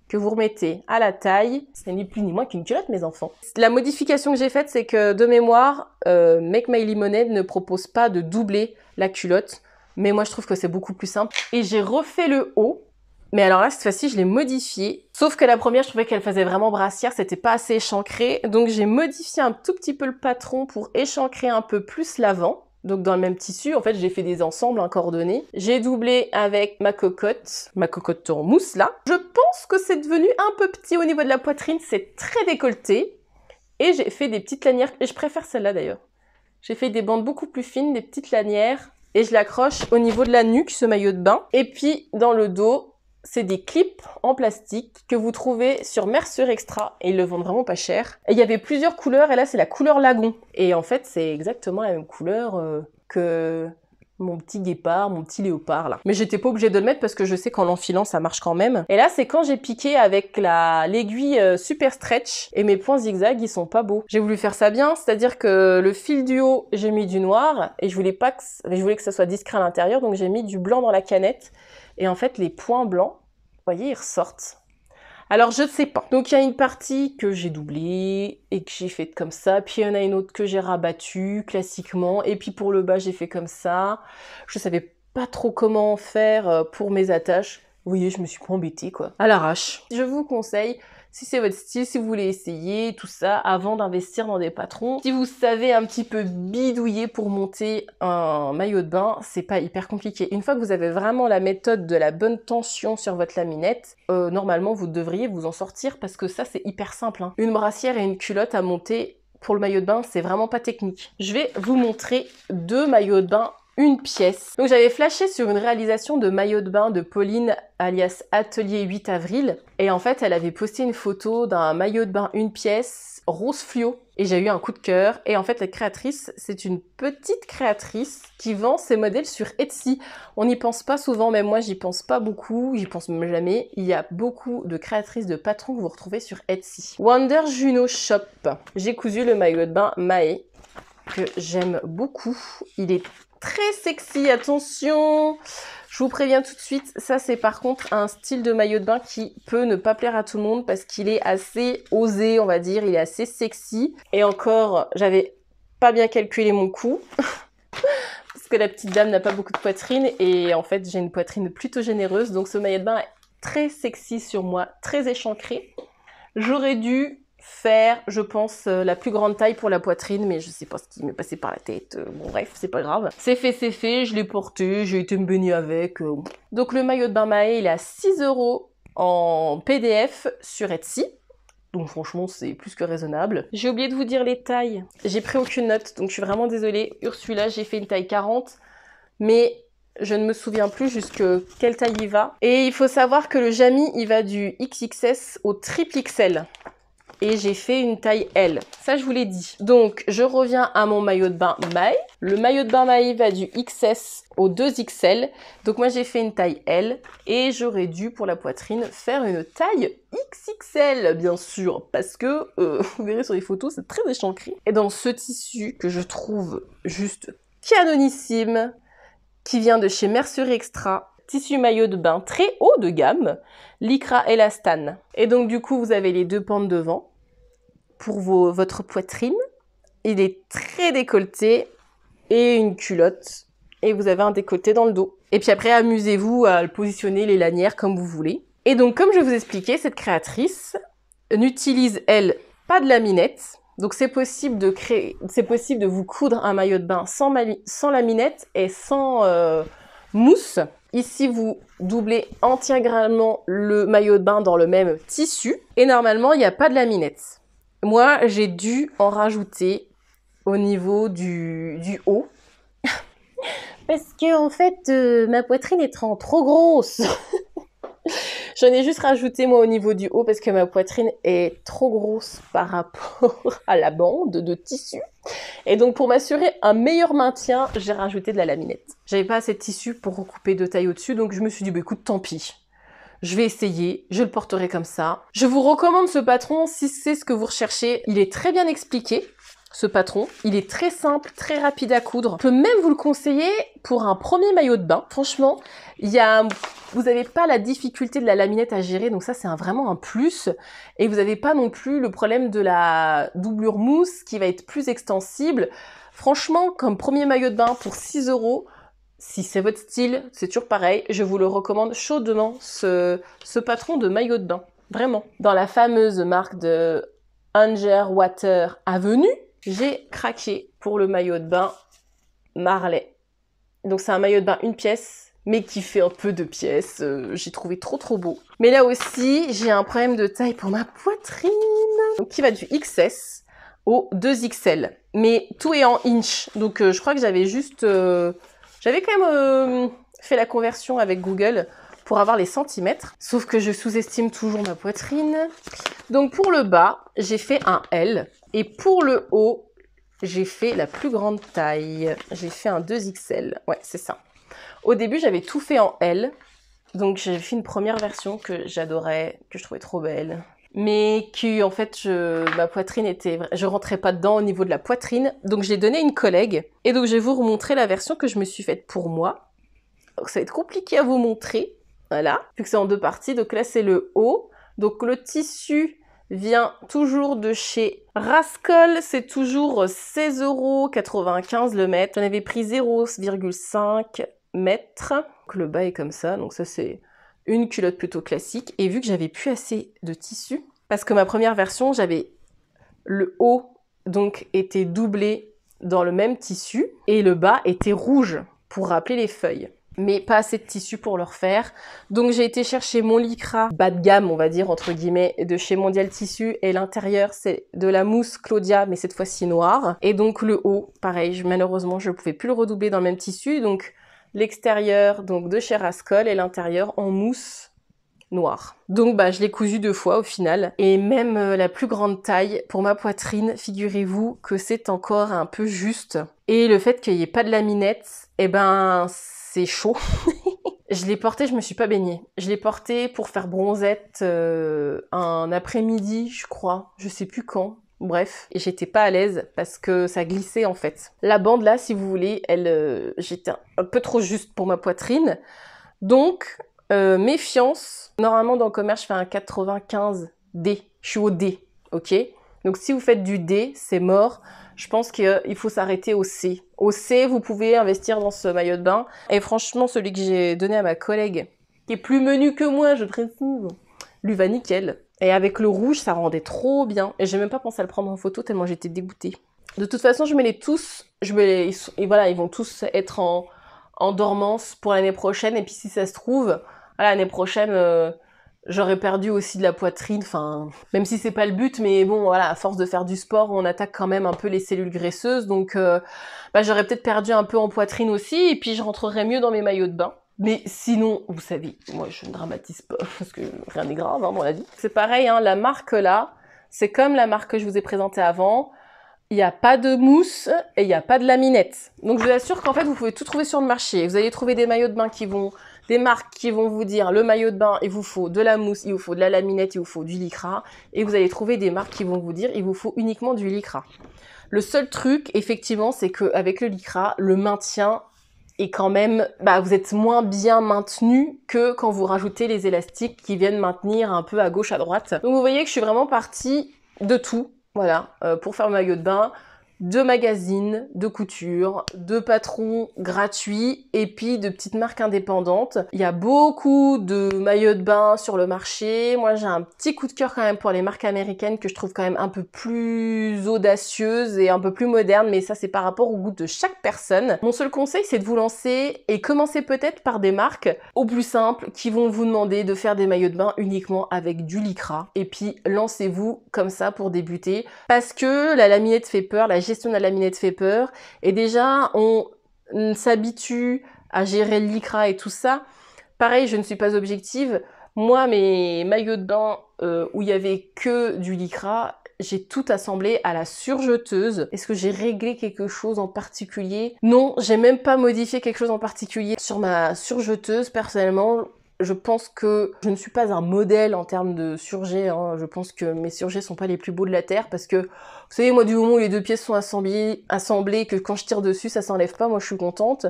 que vous remettez à la taille, ce n'est ni plus ni moins qu'une culotte, mes enfants. La modification que j'ai faite, c'est que de mémoire, Make My Lemonade ne propose pas de doubler la culotte, mais moi je trouve que c'est beaucoup plus simple. Et j'ai refait le haut, mais alors là, cette fois-ci, je l'ai modifié. Sauf que la première, je trouvais qu'elle faisait vraiment brassière, c'était pas assez échancré, donc j'ai modifié un tout petit peu le patron pour échancrer un peu plus l'avant. Donc dans le même tissu, en fait, j'ai fait des ensembles coordonnés. J'ai doublé avec ma cocotte en mousse là. Je pense que c'est devenu un peu petit au niveau de la poitrine, c'est très décolleté. Et j'ai fait des petites lanières, et je préfère celle-là d'ailleurs. J'ai fait des bandes beaucoup plus fines, des petites lanières, et je l'accroche au niveau de la nuque, ce maillot de bain. Et puis dans le dos, c'est des clips en plastique que vous trouvez sur Mercer Extra et ils le vendent vraiment pas cher. Et il y avait plusieurs couleurs et là c'est la couleur lagon. Et en fait c'est exactement la même couleur que mon petit guépard, mon petit léopard là. Mais j'étais pas obligée de le mettre parce que je sais qu'en l'enfilant ça marche quand même. Et là c'est quand j'ai piqué avec l'aiguille super stretch et mes points zigzag ils sont pas beaux. J'ai voulu faire ça bien, c'est-à-dire que le fil du haut j'ai mis du noir et je voulais que ça soit discret à l'intérieur donc j'ai mis du blanc dans la canette. Et en fait, les points blancs, vous voyez, ils ressortent. Alors, je ne sais pas. Donc, il y a une partie que j'ai doublée et que j'ai faite comme ça. Puis, il y en a une autre que j'ai rabattue classiquement. Et puis, pour le bas, j'ai fait comme ça. Je savais pas trop comment faire pour mes attaches. Vous voyez, je me suis pas embêtée, quoi. À l'arrache. Je vous conseille, si c'est votre style, si vous voulez essayer tout ça, avant d'investir dans des patrons. Si vous savez un petit peu bidouiller pour monter un maillot de bain, c'est pas hyper compliqué. Une fois que vous avez vraiment la méthode de la bonne tension sur votre laminette, normalement, vous devriez vous en sortir parce que ça, c'est hyper simple, hein. Une brassière et une culotte à monter pour le maillot de bain, c'est vraiment pas technique. Je vais vous montrer 2 maillots de bain, une pièce. Donc j'avais flashé sur une réalisation de maillot de bain de Pauline alias Atelier 8 avril et en fait elle avait posté une photo d'un maillot de bain une pièce rose fluo et j'ai eu un coup de cœur et en fait la créatrice c'est une petite créatrice qui vend ses modèles sur Etsy. On n'y pense pas souvent, même moi j'y pense pas beaucoup, j'y pense même jamais. Il y a beaucoup de créatrices de patrons que vous retrouvez sur Etsy. Wonder Juno Shop. J'ai cousu le maillot de bain Mae que j'aime beaucoup. Il est très sexy, attention! Je vous préviens tout de suite, ça c'est par contre un style de maillot de bain qui peut ne pas plaire à tout le monde parce qu'il est assez osé, on va dire, il est assez sexy. Et encore, j'avais pas bien calculé mon cou parce que la petite dame n'a pas beaucoup de poitrine et en fait j'ai une poitrine plutôt généreuse, donc ce maillot de bain est très sexy sur moi, très échancré. J'aurais dû faire, je pense, la plus grande taille pour la poitrine, mais je sais pas ce qui m'est passé par la tête. Bon bref, c'est pas grave. C'est fait, je l'ai porté, j'ai été me baigner avec. Donc le maillot de bain Mae, il est à 6 € en PDF sur Etsy. Donc franchement, c'est plus que raisonnable. J'ai oublié de vous dire les tailles. J'ai pris aucune note, donc je suis vraiment désolée. Ursula, j'ai fait une taille 40, mais je ne me souviens plus jusque quelle taille il va. Et il faut savoir que le Jamy, il va du XXS au triple XL. Et j'ai fait une taille L. Ça, je vous l'ai dit. Donc, je reviens à mon maillot de bain Mae. Le maillot de bain Mae va du XS au 2XL. Donc, moi, j'ai fait une taille L. Et j'aurais dû, pour la poitrine, faire une taille XXL, bien sûr. Parce que, vous verrez sur les photos, c'est très échancré. Et dans ce tissu que je trouve juste canonissime, qui vient de chez Mercerie Extra, tissu maillot de bain très haut de gamme, Lycra Elastane. Et donc du coup, vous avez les 2 pans de devant pour votre poitrine. Il est très décolleté et une culotte. Et vous avez un décolleté dans le dos. Et puis après, amusez-vous à le positionner les lanières comme vous voulez. Et donc, comme je vous expliquais, cette créatrice n'utilise, elle, pas de laminette. Donc c'est possible de vous coudre un maillot de bain sans laminette et sans mousse. Ici, vous doublez intégralement le maillot de bain dans le même tissu. Et normalement, il n'y a pas de laminette. Moi, j'ai dû en rajouter au niveau du haut. Parce que, en fait, ma poitrine est trop grosse. J'en ai juste rajouté, moi, au niveau du haut, parce que ma poitrine est trop grosse par rapport à la bande de tissu. Et donc, pour m'assurer un meilleur maintien, j'ai rajouté de la laminette. J'avais pas assez de tissu pour recouper 2 tailles au-dessus, donc je me suis dit, bah écoute, tant pis. Je vais essayer, je le porterai comme ça. Je vous recommande ce patron si c'est ce que vous recherchez. Il est très bien expliqué, ce patron. Il est très simple, très rapide à coudre. Je peux même vous le conseiller pour un premier maillot de bain. Franchement, vous n'avez pas la difficulté de la laminette à gérer, donc ça c'est vraiment un plus. Et vous n'avez pas non plus le problème de la doublure mousse qui va être plus extensible. Franchement, comme premier maillot de bain pour 6 €, si c'est votre style, c'est toujours pareil. Je vous le recommande chaudement, ce patron de maillot de bain. Vraiment. Dans la fameuse marque de Underwater Avenue, j'ai craqué pour le maillot de bain Marley. Donc c'est un maillot de bain une pièce, mais qui fait un peu de pièces. J'ai trouvé trop beau. Mais là aussi, j'ai un problème de taille pour ma poitrine. Donc qui va du XS au 2XL. Mais tout est en inch. Donc je crois que j'avais juste... j'avais quand même fait la conversion avec Google pour avoir les centimètres. Sauf que je sous-estime toujours ma poitrine. Donc pour le bas, j'ai fait un L. Et pour le haut, j'ai fait la plus grande taille. J'ai fait un 2XL. Ouais, c'est ça. Au début, j'avais tout fait en L. Donc j'ai fait une première version que j'adorais, que je trouvais trop belle. Mais qui, en fait, ma poitrine était... Je rentrais pas dedans au niveau de la poitrine. Donc je l'ai donné à une collègue. Et donc je vais vous remontrer la version que je me suis faite pour moi. Donc ça va être compliqué à vous montrer. Voilà. Vu que c'est en 2 parties. Donc là, c'est le haut. Donc le tissu vient toujours de chez Rascol, c'est toujours 16,95 € le mètre. J'en avais pris 0,5 mètres. Donc le bas est comme ça, donc ça c'est une culotte plutôt classique. Et vu que j'avais plus assez de tissu, parce que ma première version, j'avais le haut donc était doublé dans le même tissu et le bas était rouge pour rappeler les feuilles. Mais pas assez de tissu pour le refaire. Donc j'ai été chercher mon lycra bas de gamme, on va dire, entre guillemets, de chez Mondial Tissu. Et l'intérieur, c'est de la mousse Claudia, mais cette fois-ci noire. Et donc le haut, pareil, malheureusement, je ne pouvais plus le redoubler dans le même tissu. Donc l'extérieur, donc de chez Rascol, et l'intérieur en mousse noire. Donc je l'ai cousu 2 fois au final. Et même la plus grande taille, pour ma poitrine, figurez-vous que c'est encore un peu juste. Et le fait qu'il n'y ait pas de laminette, c'est chaud. Je l'ai porté, je me suis pas baignée. Je l'ai porté pour faire bronzette un après-midi, je crois. Je sais plus quand. Bref, et j'étais pas à l'aise parce que ça glissait en fait. La bande là, si vous voulez, j'étais un peu trop juste pour ma poitrine. Donc, méfiance. Normalement, dans le commerce, je fais un 95D. Je suis au D, ok? Donc, si vous faites du D, c'est mort. Je pense qu'il faut s'arrêter au C. Au C, vous pouvez investir dans ce maillot de bain. Et franchement, celui que j'ai donné à ma collègue, qui est plus menu que moi, je précise, lui va nickel. Et avec le rouge, ça rendait trop bien. Et j'ai même pas pensé à le prendre en photo tellement j'étais dégoûtée. De toute façon, je mets les tous. Et voilà, ils vont tous être en dormance pour l'année prochaine. Et puis si ça se trouve, l'année prochaine, j'aurais perdu aussi de la poitrine. Enfin, même si c'est pas le but, mais bon, voilà, à force de faire du sport, on attaque quand même un peu les cellules graisseuses. Donc, j'aurais peut-être perdu un peu en poitrine aussi. Et puis, je rentrerai mieux dans mes maillots de bain. Mais sinon, vous savez, moi, je ne dramatise pas parce que rien n'est grave dans la vie. C'est pareil, hein, la marque là, c'est comme la marque que je vous ai présentée avant. Il n'y a pas de mousse et il n'y a pas de laminette. Donc, je vous assure qu'en fait, vous pouvez tout trouver sur le marché. Vous allez trouver des maillots de bain des marques qui vont vous dire, le maillot de bain, il vous faut de la mousse, il vous faut de la laminette, il vous faut du lycra. Et vous allez trouver des marques qui vont vous dire, il vous faut uniquement du lycra. Le seul truc, effectivement, c'est qu'avec le lycra, le maintien est quand même, vous êtes moins bien maintenu que quand vous rajoutez les élastiques qui viennent maintenir un peu à gauche, à droite. Donc, vous voyez que je suis vraiment partie de tout. Voilà, pour faire le maillot de bain, de magazines, de couture, de patrons gratuits et puis de petites marques indépendantes. Il y a beaucoup de maillots de bain sur le marché. Moi, j'ai un petit coup de cœur quand même pour les marques américaines que je trouve quand même un peu plus audacieuses et un peu plus modernes, mais ça, c'est par rapport au goût de chaque personne. Mon seul conseil, c'est de vous lancer et commencer peut-être par des marques au plus simple qui vont vous demander de faire des maillots de bain uniquement avec du lycra. Et puis, lancez-vous comme ça pour débuter parce que la laminette fait peur, la gestion de la laminette fait peur et déjà on s'habitue à gérer le lycra et tout ça. Pareil, je ne suis pas objective. Moi, mes maillots de bain où il y avait que du lycra, j'ai tout assemblé à la surjeteuse. Est-ce que j'ai réglé quelque chose en particulier? Non, j'ai même pas modifié quelque chose en particulier sur ma surjeteuse personnellement. Je pense que je ne suis pas un modèle en termes de surjet, hein. Je pense que mes surjets sont pas les plus beaux de la Terre parce que, vous savez, moi, du moment où les deux pièces sont assemblées, que quand je tire dessus, ça s'enlève pas, moi, je suis contente.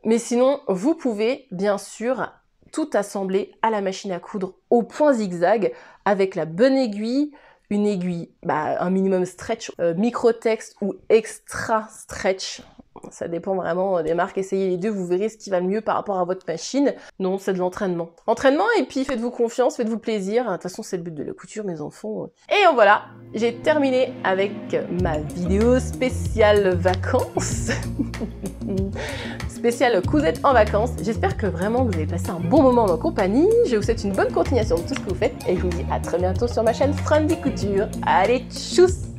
Mais sinon, vous pouvez, bien sûr, tout assembler à la machine à coudre au point zigzag avec la bonne aiguille, une aiguille, un minimum stretch, microtex ou extra stretch. Ça dépend vraiment des marques, essayez les deux, vous verrez ce qui va le mieux par rapport à votre machine. Non, c'est de l'entraînement. Entraînement et puis faites-vous confiance, faites-vous plaisir. De toute façon, c'est le but de la couture, mes enfants. Et voilà, j'ai terminé avec ma vidéo spéciale vacances. Spéciale cousette en vacances. J'espère que vraiment vous avez passé un bon moment en ma compagnie. Je vous souhaite une bonne continuation de tout ce que vous faites et je vous dis à très bientôt sur ma chaîne Strandy Couture. Allez, tchuss!